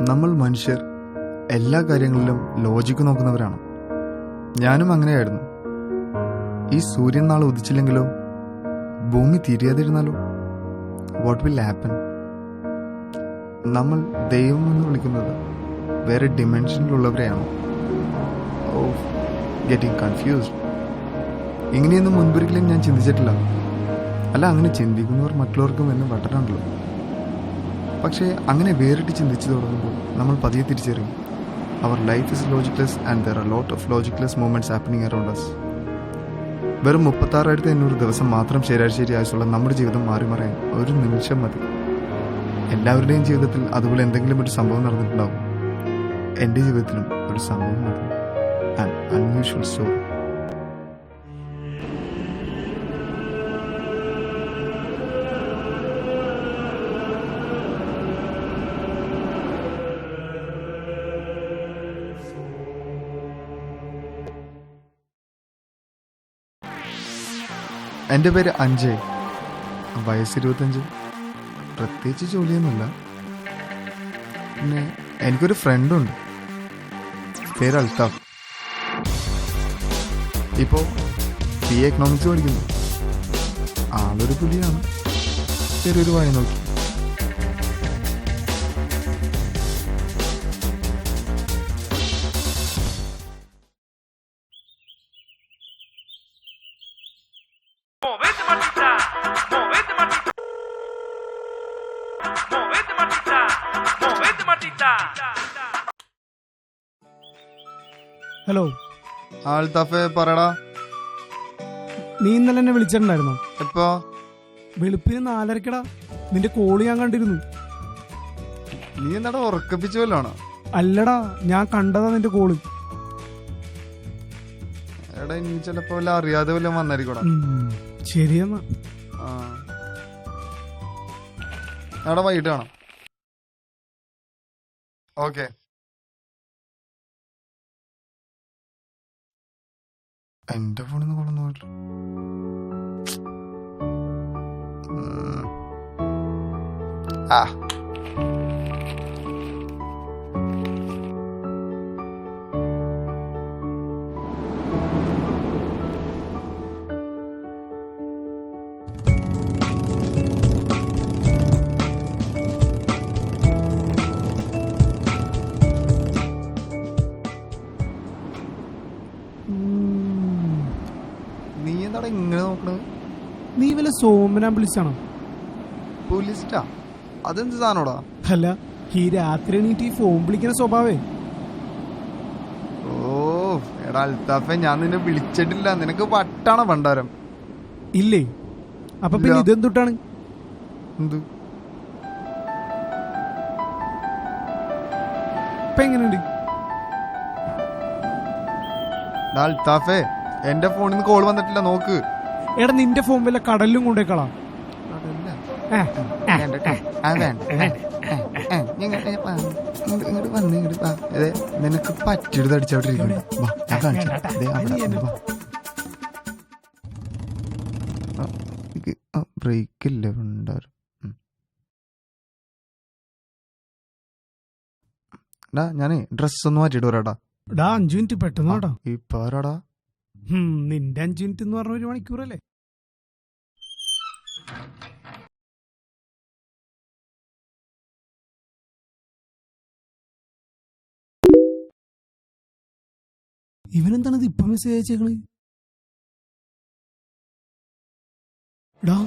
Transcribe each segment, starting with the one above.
നമ്മൾ മനുഷ്യർ എല്ലാ കാര്യങ്ങളിലും ലോജിക്ക് നോക്കുന്നവരാണ്. ഞാനും അങ്ങനെയായിരുന്നു. ഈ സൂര്യൻ നാളെ ഉദിച്ചില്ലെങ്കിലോ, ഭൂമി തിരിയാതിരുന്നാലോ, വാട്ട് വിൽ ഹാപ്പൻ? നമ്മൾ ദൈവം എന്ന് വിളിക്കുന്നത് വേറെ ഡിമെൻഷനിലുള്ളവരെയാണോ? ഓ, ഗെറ്റിംഗ് കൺഫ്യൂസ്ഡ്. ഇങ്ങനെയൊന്നും മുൻപൊരിക്കലും ഞാൻ ചിന്തിച്ചിട്ടില്ല. അല്ല, അങ്ങനെ ചിന്തിക്കുന്നവർ മറ്റുള്ളവർക്കും എന്നെ വട്ടനുണ്ടല്ലോ. പക്ഷേ അങ്ങനെ വേറിട്ട് ചിന്തിച്ചു തുടങ്ങുമ്പോൾ നമ്മൾ പതിയെ തിരിച്ചറിയും, അവർ life is logicless and there are lot of logicless movements happening around us. വെറും 36,500 ദിവസം മാത്രം ശരാശരി ആയുസുള്ള നമ്മുടെ ജീവിതം മാറി മറിയാൻ ഒരു നിമിഷം മതി. എല്ലാവരുടെയും ജീവിതത്തിൽ അതുപോലെ എന്തെങ്കിലും ഒരു സംഭവം നടന്നിട്ടുണ്ടാവും. എൻ്റെ ജീവിതത്തിലും ഒരു സംഭവം നടന്നു. An unusual story. എൻ്റെ പേര് അഞ്ജയ്, വയസ്സ് 25. പ്രത്യേകിച്ച് ജോലിയൊന്നുമില്ല. പിന്നെ എനിക്കൊരു ഫ്രണ്ടുണ്ട്, പേര് അൽത്താഫ്. ഇപ്പോൾ BA എക്കണോമിക്സ് പഠിക്കുന്നു. ആളൊരു പുലിയാണ്. ചെറിയൊരു വഴി നോക്കി. ഹലോ അൽത്താഫേ, പറയടാ. നീ ഇന്നലെ എന്നെ വിളിച്ചിട്ടുണ്ടായിരുന്നോ? എപ്പോ? വെളുപ്പിന് 4:30. നിന്റെ കോള് ഞാൻ കണ്ടിരുന്നു. നീ എന്താടാ ഉറക്കപ്പിച്ചു വല്ലോണോ? അല്ലടാ, ഞാൻ കണ്ടതാ നിന്റെ കോള്. എടാ, ഇനി ചിലപ്പോ വല്ല അറിയാതെ വല്ലതും വന്നായിരിക്കൂടാ. ശരിയെന്നാ. എടാ, വൈകിട്ട് കാണാം. ഓക്കെ. എന്റെ ഫോണിൽ നിന്ന് കൊള്ളു പോയിട്ടില്ല. ആ നീ എന്താടാ ഇങ്ങനെ നോക്കണത്? നീ വല്ല സോമനാൻ വിളിച്ചാണോ? പോലീസിറ്റാ? അതെന്ത് സാധനോടാ? അല്ല, ഈ രാത്രി എണീറ്റ് ഈ ഫോൺ വിളിക്കുന്ന സ്വഭാവേ. ഓ എടാ അൽത്താഫെ, ഞാൻ നിന്നെ വിളിച്ചിട്ടില്ല. നിനക്ക് വട്ടാണോ ഭണ്ഡാരം? ഇല്ലേ? അപ്പൊ പിന്നെ ഇതെന്തുട്ടാണ്? എന്ത്? ഇപ്പൊ എങ്ങനെയുണ്ട്? അൽത്താഫെ, എന്റെ ഫോണിൽ നിന്ന് കോൾ വന്നിട്ടില്ല, നോക്ക്. എടാ, നിന്റെ ഫോൺ വല്ല കടലിലും കൊണ്ടേക്കളാ. നിനക്ക് പറ്റിയെടുത്ത് അടിച്ചോട്ടിരിക്കുന്നു. ബ്രേക്കില്ല ഉണ്ടാരും. ഞാനേ ഡ്രസ് ഒന്ന് മാറ്റിയിട്ട് വരാടാ. 5 മിനിറ്റ് പെട്ടെന്ന് കേട്ടോ. ഇപ്പൊ ആരാടാ? നിന്റെ 5 മിനിറ്റ് എന്ന് പറഞ്ഞ 1 മണിക്കൂറല്ലേ? ഇവനെന്താണിത് ഇപ്പൊ മെസ്സേജ് അയച്ചേക്കണ്? ഡാ,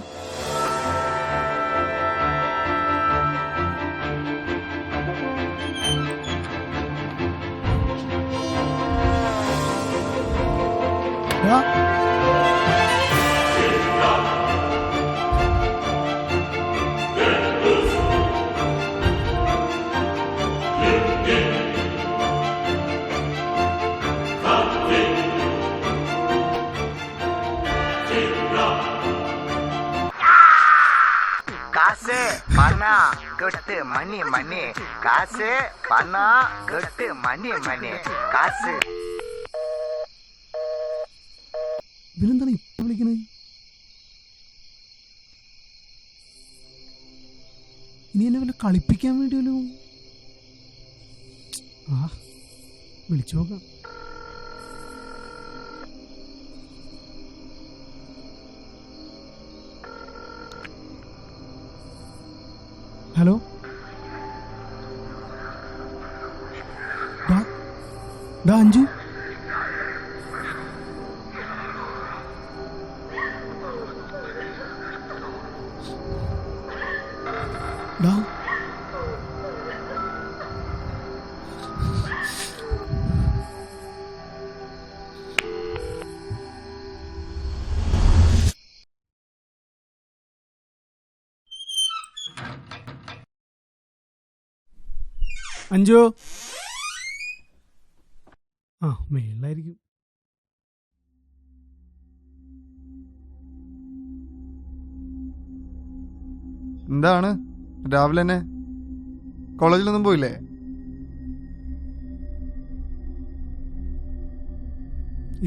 காசு பணம் கட்டு மணி மணி காசு பணம் கட்டு மணி மணி காசு. ഇവനെന്താണ് ഇപ്പൊ വിളിക്കണേ? ഇനി എന്നെ വല്ല കളിപ്പിക്കാൻ വേണ്ടിയല്ലോ. ആ വിളിച്ചു നോക്കാം. ഹലോ, അഞ്ജു, അഞ്ജു. ആ മേളിലായിരിക്കും. എന്താണ് രാവിലെ തന്നെ കോളേജിലൊന്നും പോയില്ലേ?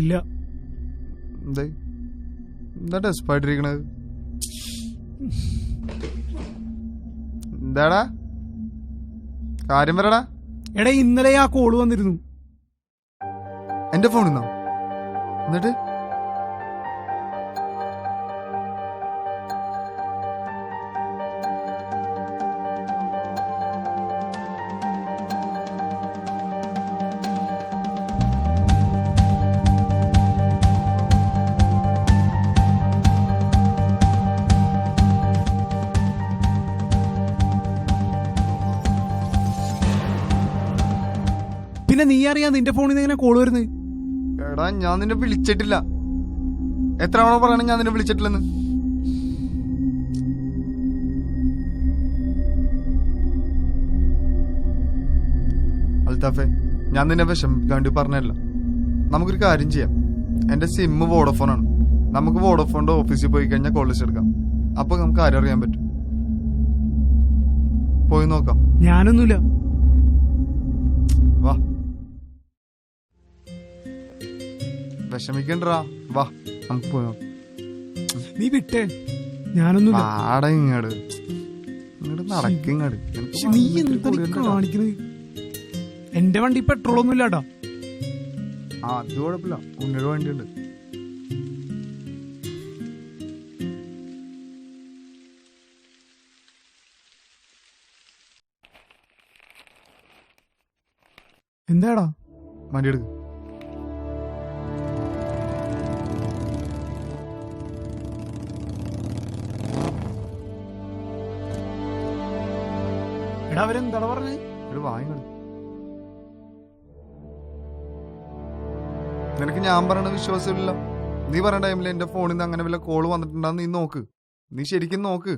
ഇല്ല. എന്താ ഡെസ്പായിട്ടിരിക്കണത്? എന്താടാ കാര്യം പറയടാ. എടാ ഇന്നലെ ആ കോള് വന്നിരുന്നു എന്റെ ഫോണിൽ നിന്നോ? എന്നിട്ട് പിന്നെ നീ അറിയാ നിന്റെ ഫോണിൽ നിന്ന് എങ്ങനെ കോള് വരുന്നത്? എടാ ഞാൻ നിന്നെ വിളിച്ചിട്ടില്ല. എത്ര തവണ പറയണ ഞാൻ നിന്നെ വിളിച്ചിട്ടില്ലെന്ന്? അൽത്താഫെ, ഞാൻ നിന്നെ വിഷമിക്കാണ്ടി പറഞ്ഞല്ല. നമുക്കൊരു കാര്യം ചെയ്യാം. എന്റെ സിം വോഡോഫോണാണ്. നമുക്ക് വോഡോഫോണിന്റെ ഓഫീസിൽ പോയി കഴിഞ്ഞാൽ കോളേജ് എടുക്കാം. അപ്പൊ നമുക്ക് ആരും അറിയാൻ പറ്റും. പോയി നോക്കാം. ഞാനൊന്നുമില്ല. വാ, വിഷമിക്കണ്ടാ, വാ നമുക്ക് പോയോ. നീ വിട്ടേ, ഞാനൊന്നുമില്ല. ആടെ ഇങ്ങോട്ട് നടക്കിങ്ങോട്ട്. നീ എന്താ കാണിക്കുന്നത്? എന്റെ വണ്ടി പെട്രോൾ ഒന്നും ഇല്ലാട്ടാ. അത് കുഴപ്പമില്ല, ഉണ്ണിയുടെ വണ്ടിയുണ്ട്. എന്താടാ? വണ്ടി എടുക്ക്. എടാ അവരെന്താടാ പറഞ്ഞത്? ഒരു വാങ്ങി. നിനക്ക് ഞാൻ പറയണ വിശ്വാസമില്ല. നീ പറയണ ടൈമിൽ എന്റെ ഫോണിൽ നിന്ന് അങ്ങനെ വല്ല കോള് വന്നിട്ടുണ്ടാന്ന് നീ നോക്ക്. നീ ശരിക്കും നോക്ക്.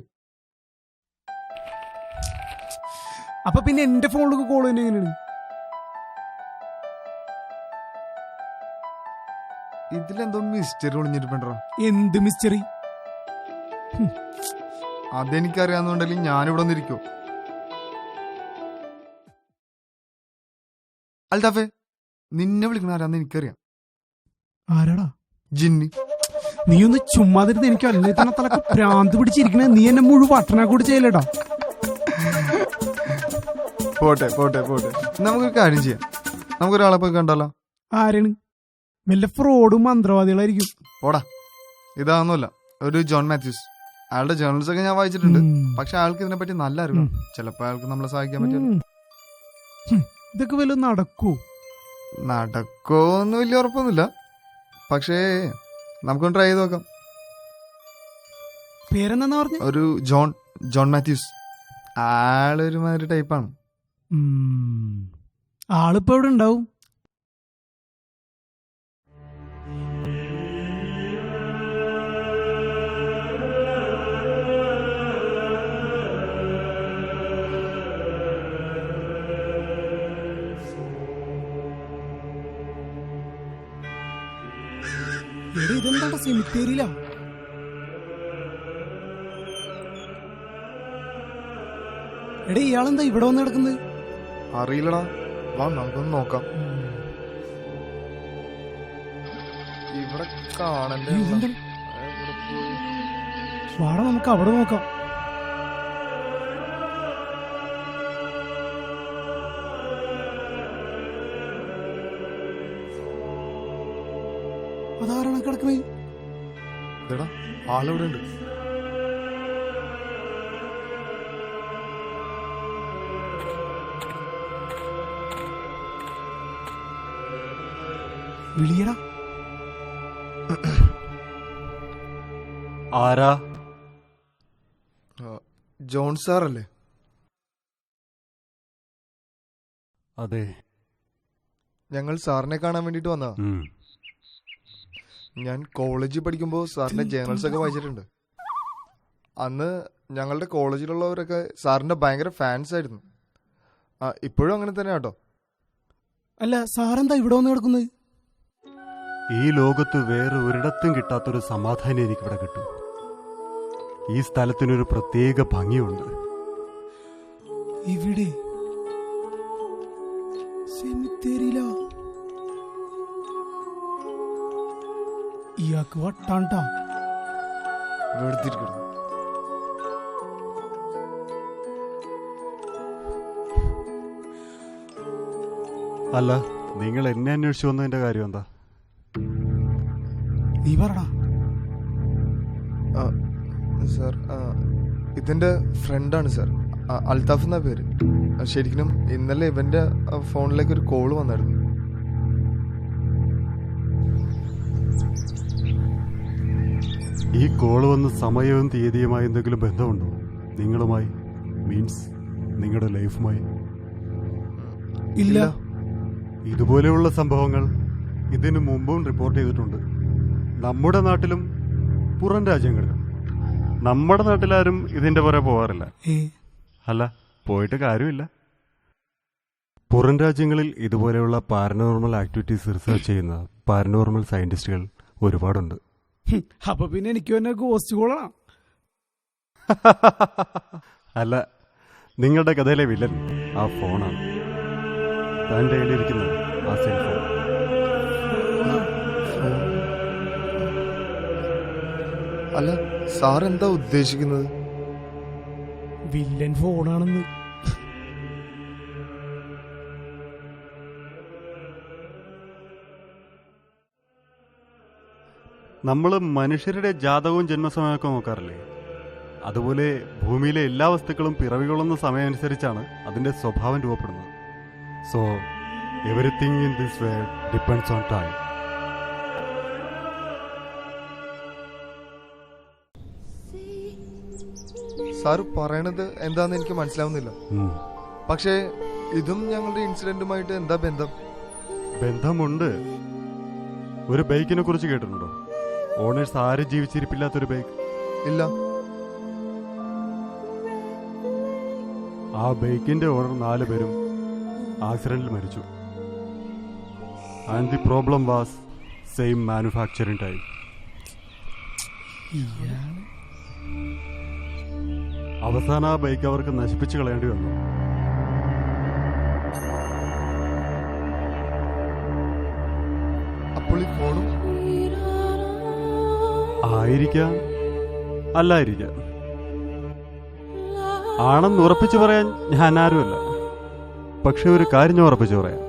അപ്പൊ പിന്നെ എന്റെ ഫോണിലേക്ക് കോള് തന്നെ എങ്ങനെയാണ്? ഇതിലെന്തോ മിസ്റ്ററി ഒളിഞ്ഞിരിപ്പണ്ടാ. എന്ത് മിസ്റ്ററി? അതെനിക്കറിയാവുന്നുണ്ടെങ്കിൽ ഞാനിവിടെ വന്നിരിക്കോ? അൽതാഫെ, നിന്നെ വിളിക്കണ ആരാന്ന് എനിക്കറിയാം. ആരാടാ? ജിന്നി. നീ ഒന്ന് ചുമ്മാതിരുന്ന്. എനിക്ക് അല്ലെങ്കിൽ തന്നെ തലക്ക് ഭ്രാന്ത് പിടിച്ചിരിക്കണേ. നീ എന്നെ മുഴുവൻ പട്ടണക്കൂടി ചെയ്യലേടാ. പോട്ടെ പോട്ടെ പോട്ടെ, നമുക്കൊരു കാര്യം ചെയ്യാം. നമുക്കൊരാളെ പോയി കണ്ടാലോ? ആരാണ്? വല്ല ഫ്രോഡും മന്ത്രവാദികളായിരിക്കും. പോടാ, ഇതാണെന്നല്ല, ഒരു ജോൺ മാത്യൂസ്. അയാളുടെ ജേർണൽസ് ഒക്കെ ഞാൻ വായിച്ചിട്ടുണ്ട്. പക്ഷെ അയാൾക്ക് ഇതിനെപ്പറ്റി നല്ല അറിവാണ്. ചിലപ്പോ അയാൾക്ക് നമ്മളെ സഹായിക്കാൻ പറ്റും. ഇതൊക്കെ വല്ല നടക്കൂ? നടക്കോന്ന് വലിയ ഉറപ്പൊന്നുമില്ല. പക്ഷേ നമുക്കൊന്ന് ട്രൈ ചെയ്ത് നോക്കാം. പേരെന്താ പറഞ്ഞ? ഒരു ജോൺ മാത്യൂസ്. ആളൊരുമാതിരി ടൈപ്പാണ്. ആളിപ്പോ എവിടെ ഉണ്ടാവും? ഇതെന്താ സെമിത്തേരിയിലാ? എടേ ഇയാളെന്താ ഇവിടെ വന്ന് കിടക്കുന്നത്? അറിയില്ലടാ, വാ നമുക്കൊന്ന് നോക്കാം. ഇവിടെ കാണണ്ടേ? വാടാ നമുക്ക് അവിടെ നോക്കാം. ഇതെടാ ആളിവിടെ ഉണ്ട്. വിളിയടാ. ആരാ? ജോൺ സാറല്ലേ? അതെ. ഞങ്ങൾ സാറിനെ കാണാൻ വേണ്ടിട്ട് വന്നതാ. ഞാൻ കോളേജിൽ പഠിക്കുമ്പോൾ സാറിന്റെ ജേർണൽസ് ഒക്കെ വായിച്ചിട്ടുണ്ട്. അന്ന് ഞങ്ങളുടെ കോളേജിലുള്ളവരൊക്കെ സാറിന്റെ ഭയങ്കര ഫാൻസ് ആയിരുന്നു. ഇപ്പോഴും അങ്ങനെ തന്നെ കേട്ടോ. അല്ല, സാറെന്താ ഇവിടെ വന്ന് കിടക്കുന്നത്? ഈ ലോകത്ത് വേറെ ഒരിടത്തും കിട്ടാത്തൊരു സമാധാനം എനിക്കിവിടെ കിട്ടും. ഈ സ്ഥലത്തിനൊരു പ്രത്യേക ഭംഗിയുണ്ട്. ഇവിടെ സെമിത്തേരിയിലാ. ഇയാൾക്ക് വട്ടാണ്ടാ. വെറുതിരിക്കണം. അല്ല, നിങ്ങൾ എന്നെ അന്വേഷിച്ചു വന്നതിന്റെ കാര്യം എന്താ? നീ പറടാ. സാർ, ഇതെന്റെ ഫ്രണ്ടാണ് സാർ, അൽത്താഫ് എന്നാ പേര്. ശരിക്കും ഇന്നലെ ഇവന്റെ ഫോണിലേക്ക് ഒരു കോള് വന്നായിരുന്നു. ഈ കോള് വന്ന് സമയവും തീയതിയുമായി എന്തെങ്കിലും ബന്ധമുണ്ടോ നിങ്ങളുമായി? മീൻസ് നിങ്ങളുടെ ലൈഫുമായി? ഇല്ല. ഇതുപോലെയുള്ള സംഭവങ്ങൾ ഇതിനു മുമ്പും റിപ്പോർട്ട് ചെയ്തിട്ടുണ്ട്. നമ്മുടെ നാട്ടിലും പുറം രാജ്യങ്ങളിലും. നമ്മുടെ നാട്ടിലാരും ഇതിന്റെ പുറകെ പോവാറില്ല. അല്ല, പോയിട്ട് കാര്യമില്ല. പുറം രാജ്യങ്ങളിൽ ഇതുപോലെയുള്ള പാരനോർമൽ ആക്ടിവിറ്റീസ് റിസർച്ച് ചെയ്യുന്ന പാരനോർമൽ സയന്റിസ്റ്റുകൾ ഒരുപാടുണ്ട്. അപ്പൊ പിന്നെ എനിക്ക് തന്നെ ഗോസ്റ്റ് കോളാണ്. അല്ല, നിങ്ങളുടെ കഥയിലെ വില്ലൻ ആ ഫോണാണ്. തൻ്റെ കയ്യിലിരിക്കുന്നത് ആ സെൽഫോൺ. അല്ല, സാർ എന്താ ഉദ്ദേശിക്കുന്നത്? വില്ലൻ ഫോണാണെന്ന്. നമ്മൾ മനുഷ്യരുടെ ജാതകവും ജന്മസമയമൊക്കെ നോക്കാറില്ലേ? അതുപോലെ ഭൂമിയിലെ എല്ലാ വസ്തുക്കളും പിറവികൊള്ളുന്ന സമയമനുസരിച്ചാണ് അതിന്റെ സ്വഭാവം രൂപപ്പെടുന്നത്. So everything in this world depends on time. Sir പറയണത് എന്താന്ന് എനിക്ക് മനസ്സിലാവുന്നില്ല. പക്ഷേ ഇതും ഞങ്ങളുടെ ഇൻസിഡന്റുമായിട്ട് എന്താ ബന്ധം? ബന്ധമുണ്ട്. ഒരു ബൈക്കിനെ കുറിച്ച് കേട്ടിട്ടുണ്ടോ? ഓണേഴ്സ് ആരും ജീവിച്ചിരിപ്പില്ലാത്തൊരു ബൈക്ക്. ഇല്ല. ആ ബൈക്കിന്റെ ഓണർ 4 പേരും ആക്സിഡന്റിൽ മരിച്ചു. And the problem was same manufacturing time. അവസാനം ആ ബൈക്ക് അവർക്ക് നശിപ്പിച്ചു കളയേണ്ടി വന്നു. അപ്പോൾ ഈ ഫോണും ആയിരിക്കാം, അല്ലായിരിക്കാം. ആണെന്ന് ഉറപ്പിച്ചു പറയാൻ ഞാൻ ആരുമല്ല. പക്ഷെ ഒരു കാര്യം ഞാൻ ഉറപ്പിച്ചു പറയാം.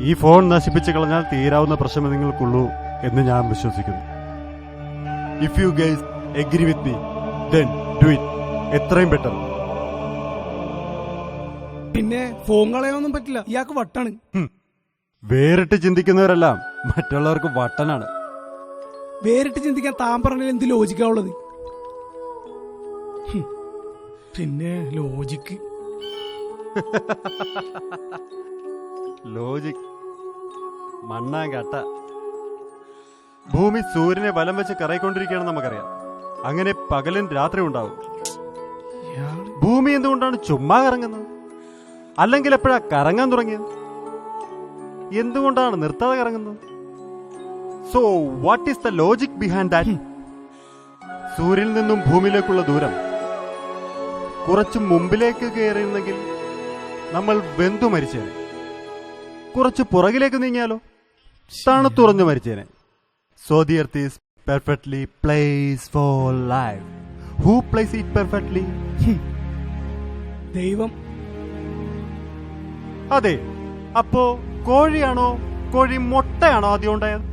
ഈ ഫോൺ നശിപ്പിച്ചു കളഞ്ഞാൽ തീരാവുന്ന പ്രശ്നം നിങ്ങൾക്കുള്ളൂ എന്ന് ഞാൻ വിശ്വസിക്കുന്നു. If you guys agree with me then do it. എത്രയും പെട്ടെന്ന്. പിന്നെ ഫോൺ കളയാനൊന്നും പറ്റില്ല, ഇയാൾക്ക് വട്ടാണ്. വേറിട്ട് ചിന്തിക്കുന്നവരെല്ലാം മറ്റുള്ളവർക്ക് വട്ടനാണ്. വേറിട്ട് ചിന്തിക്കാൻ താൻ പറഞ്ഞാൽ എന്ത് ലോജിക്കാവുള്ളത്? പിന്നെ ലോജിക് ലോജിക് മണ്ണാങ്കട്ട. ഭൂമി സൂര്യനെ വലം വെച്ച് കറയിക്കൊണ്ടിരിക്കുകയാണെന്ന് നമുക്കറിയാം. അങ്ങനെ പകലും രാത്രി ഉണ്ടാവും. ഭൂമി എന്തുകൊണ്ടാണ് ചുമ്മാ കറങ്ങുന്നത്? അല്ലെങ്കിൽ എപ്പോഴാ കറങ്ങാൻ തുടങ്ങിയത്? എന്തുകൊണ്ടാണ് നിർത്താതെ കറങ്ങുന്നത്? So what is the logic behind that? സൂര്യനിൽ നിന്നും ഭൂമിയിലേക്കുള്ള ദൂരം കുറച്ച് മുമ്പിലേക്ക് കയറിയിരുന്നെങ്കിൽ നമ്മൾ വെന്തു മരിച്ചേനെ. കുറച്ച് പുറകിലേക്ക് നീങ്ങിയാലോ തണുത്തുറഞ്ഞു മരിച്ചേനെ. So the earth is perfectly place for life. Who place it perfectly? ദൈവം. അതെ. അപ്പോ കോഴിയാണോ കോഴി മുട്ടയാണോ ആദ്യം ഉണ്ടായത്?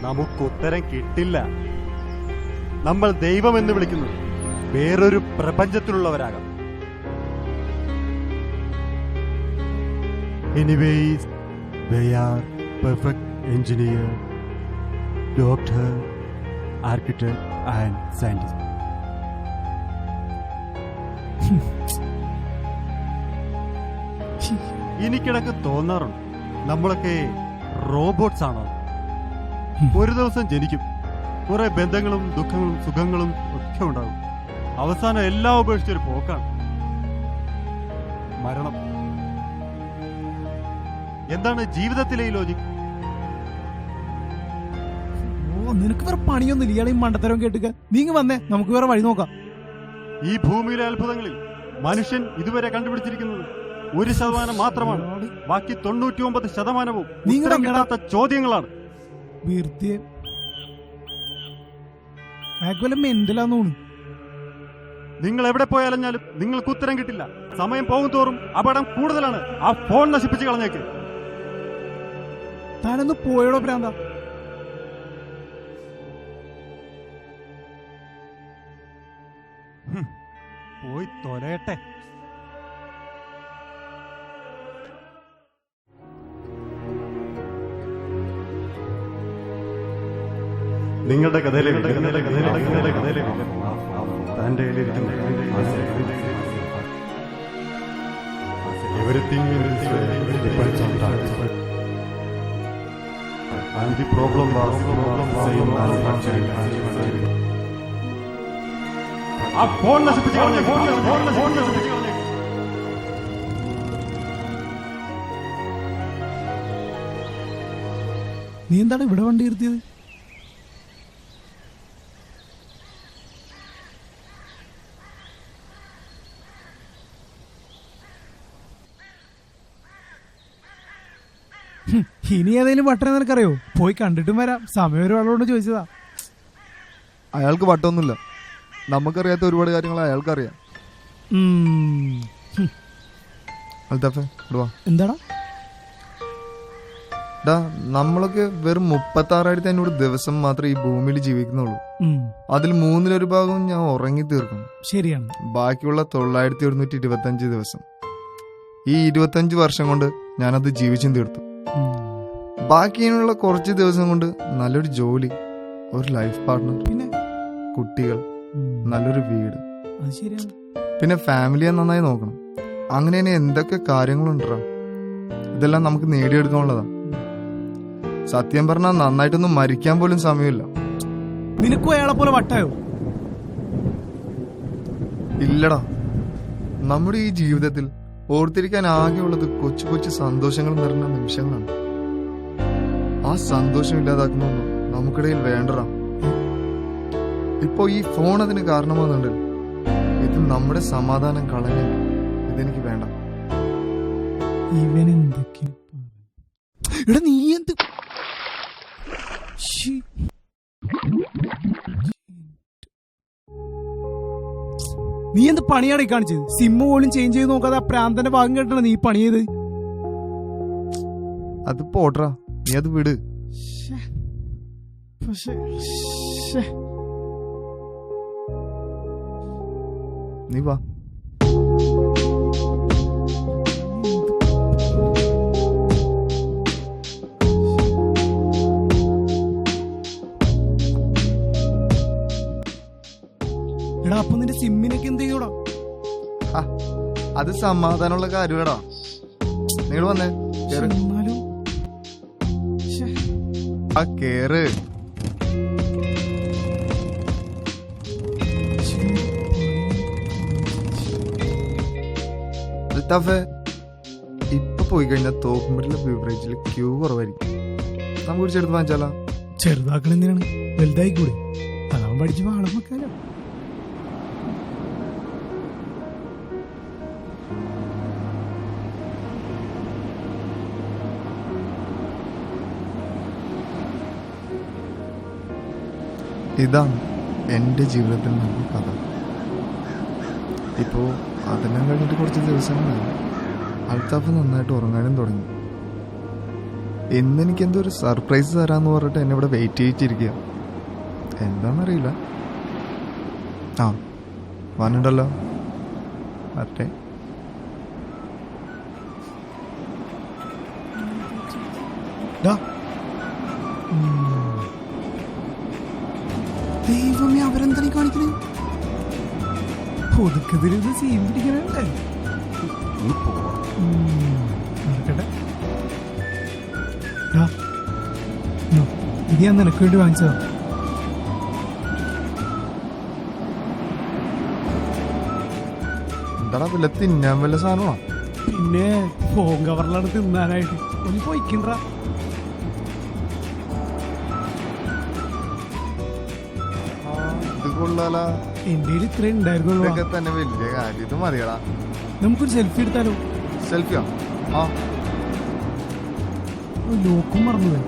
നമുക്ക് ഉത്തരം കിട്ടില്ല. നമ്മൾ ദൈവമെന്ന് വിളിക്കുന്നത് വേറൊരു പ്രപഞ്ചത്തിലുള്ളവരാകാം. Anyways, we are perfect engineer, doctor, architect and scientist. എനിക്കിടക്ക് തോന്നാറുണ്ട് നമ്മളൊക്കെ റോബോട്ട്സ് ആണോ. ഒരു ദിവസം ജനിക്കും, കുറെ ബന്ധങ്ങളും ദുഃഖങ്ങളും സുഖങ്ങളും ഒക്കെ ഉണ്ടാകും. അവസാനം എല്ലാം ഉപേക്ഷിച്ചൊരു പോക്കാണ് മരണം. എന്താണ് ജീവിതത്തിലെ ഈ ലോജിക്? ഓ, നിനക്ക് വേറെ പണിയൊന്നുമില്ല. ഇയാളെ ഈ മണ്ടത്തരം കേട്ടുക. നീങ്ങ് വന്നേ, നമുക്ക് വേറെ വഴി നോക്കാം. ഈ ഭൂമിയിലെ അത്ഭുതങ്ങളിൽ മനുഷ്യൻ ഇതുവരെ കണ്ടുപിടിച്ചിരിക്കുന്നത് 1% മാത്രമാണ്. ബാക്കി 99% ഉത്തരം കിട്ടാത്ത ചോദ്യങ്ങളാണ്. വെറുതെ അയാൾക്ക് മെന്റലാന്ന് തോന്നുന്നു. നിങ്ങൾ എവിടെ പോയാലഞ്ഞാലും നിങ്ങൾക്ക് ഉത്തരം കിട്ടില്ല. സമയം പോകും തോറും അപകടം കൂടുതലാണ്. ആ ഫോൺ നശിപ്പിച്ച് കളഞ്ഞേക്ക്. താനൊന്ന് പോയോടോ ഭ്രാന്ത. പോയി തൊലയട്ടെ. നിങ്ങളുടെ കഥയിലേക്ക് everything depends on time. And the problem was same manufacturing. ആ ഫോൺ നശിപ്പിച്ച് കളഞ്ഞേ. നീ എന്താണ് ഇവിടെ വണ്ടി നിർത്തിയത്? ഇനി ഏതെങ്കിലും വട്ടനെ നിനക്കറിയോ? പോയി കണ്ടിട്ടും വരാം. സമയം ഒരാളോട് ചോദിച്ചതാ. അയാൾക്ക് വട്ടമൊന്നുമില്ല. നമുക്കറിയാത്ത ഒരുപാട് കാര്യങ്ങൾ അയാൾക്കറിയാം. അൽത്താഫേ, ഇടുവാ. എന്താടാ? ഡാ, നമ്മളൊക്കെ വെറും 36,500 ദിവസം മാത്രമേ ഈ ഭൂമിയിൽ ജീവിക്കുന്നുള്ളൂ. അതിൽ 1/3 ഭാഗവും ഞാൻ ഉറങ്ങി തീർക്കും. ശരിയാണ്. ബാക്കിയുള്ള 9,125 ദിവസം, ഈ 25 വർഷം കൊണ്ട് ഞാനത് ജീവിച്ചും തീർത്തു. ബാക്കിയുള്ള കുറച്ച് ദിവസം കൊണ്ട് നല്ലൊരു ജോലി, ഒരു ലൈഫ് പാർട്ട്ണർ, പിന്നെ കുട്ടികൾ, നല്ലൊരു വീട്, അത് ശരിയാണ്. പിന്നെ ഫാമിലിയെ നന്നായി നോക്കണം. അങ്ങനെ തന്നെ എന്തൊക്കെ കാര്യങ്ങളുണ്ടാ. ഇതെല്ലാം നമുക്ക് നേടിയെടുക്കാനുള്ളതാ. സത്യം പറഞ്ഞാൽ നന്നായിട്ടൊന്നും മരിക്കാൻ പോലും സമയമില്ല. നിനക്കും അയാളെ പോലെ വട്ടായോ? ഇല്ലടാ. നമ്മുടെ ഈ ജീവിതത്തിൽ ഓർത്തിരിക്കാൻ ആകെയുള്ളത് കൊച്ചു കൊച്ചു സന്തോഷങ്ങൾ നിറഞ്ഞ നിമിഷങ്ങളാണ്. ആ സന്തോഷം ഇല്ലാതാക്കുന്നൊന്നും നമുക്കിടയിൽ വേണ്ടടാ. ഇപ്പൊ ഈ ഫോൺ അതിന് കാരണമാകുന്നുണ്ട്. ഇത് നമ്മുടെ സമാധാനം കളഞ്ഞു. ഇതെനിക്ക് വേണ്ട. ഇവൻ എന്തൊക്കെ എടാ, നീ എന്ത് നീ എന്ത് പണിയാണ് ഈ കാണിച്ചത്? സിമ്മ് പോലും ചേഞ്ച് ചെയ്ത് നോക്കാതെ ആ പ്രാന്തന്റെ ഭാഗം കേട്ടാണ് നീ പണി ചെയ്ത്. അത് പോട്രാ, നീ അത് വിട്. പക്ഷേ നീ വാ. എടാ, അപ്പൊ നിന്റെ സിമ്മിനൊക്കെ എന്ത് ചെയ്യൂടാ? അത് സമാധാനമുള്ള കാര്യടാ. നിങ്ങൾ വന്നേ, കേറ്. എന്നാലും ആ കേറ്. അൽത്താഫേ, ഇപ്പൊ പോയി കഴിഞ്ഞാൽ തോക്കുമ്പറ്റിലെ ബീവറേജിൽ ക്യൂ കുറവായിരിക്കും. നമുക്ക് ഒരു ചെറുത്ത് വാങ്ങിച്ചാലോ? ചെറുതാക്കൾ എന്തിനാണ്? വലുതായിക്കൂടെ? അതാവും പഠിച്ച് വാളം വെക്കാലോ. ഇതാണ് എൻ്റെ ജീവിതത്തിൽ നടന്ന കഥ. ഇപ്പോൾ അതെല്ലാം കഴിഞ്ഞിട്ട് കുറച്ച് ദിവസങ്ങളായി. അൽത്താഫ് നന്നായിട്ട് ഉറങ്ങാനും തുടങ്ങി. ഇന്നെനിക്ക് എന്തോ ഒരു സർപ്രൈസ് തരാമെന്ന് പറഞ്ഞിട്ട് എന്നെ ഇവിടെ വെയിറ്റ് ചെയ്യിച്ചിരിക്കുക. എന്താണെന്നറിയില്ല. ആ വന്നിട്ടല്ലോ, വരട്ടെ. ദൈവമേ, അവരെന്താണ് ഈ കാണിക്കണേ? ഒതുക്കത്തിരുന്ന് സീൻ പിടിക്കണല്ലേ? നടക്കട്ടെ. ഇത് ഞാൻ നിനക്ക് വേണ്ടി വാങ്ങിച്ചതാ. എന്താടാ വല്ല തിന്നാൻ വല്ല സാധനമാണോ? പിന്നെ ഫോൺ കവറിലാണ് തിന്നാനായിട്ട്. ഒന്ന് പോയിക്കണ്ട. ഇത് കൊള്ളാല. എന്റെ കയ്യിൽ ഇത്ര ഉണ്ടായിരുന്നുള്ളൂ. ഇതൊക്കെ തന്നെ വലിയ കാര്യം. ഇത് മതിയടാ. നമുക്കൊരു സെൽഫി എടുത്താലോ? സെൽഫിയോ? ആ ലോക്കും മറന്നു.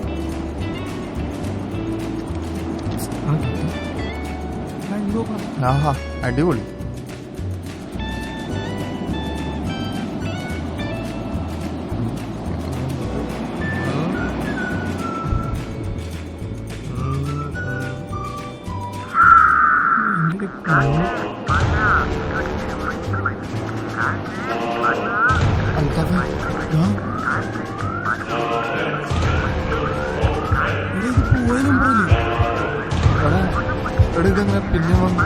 ആഹാ അടിപൊളി. പോയ നമ്പറല്ലേ? ഇതെങ്ങനെ പിന്നെ വന്നു?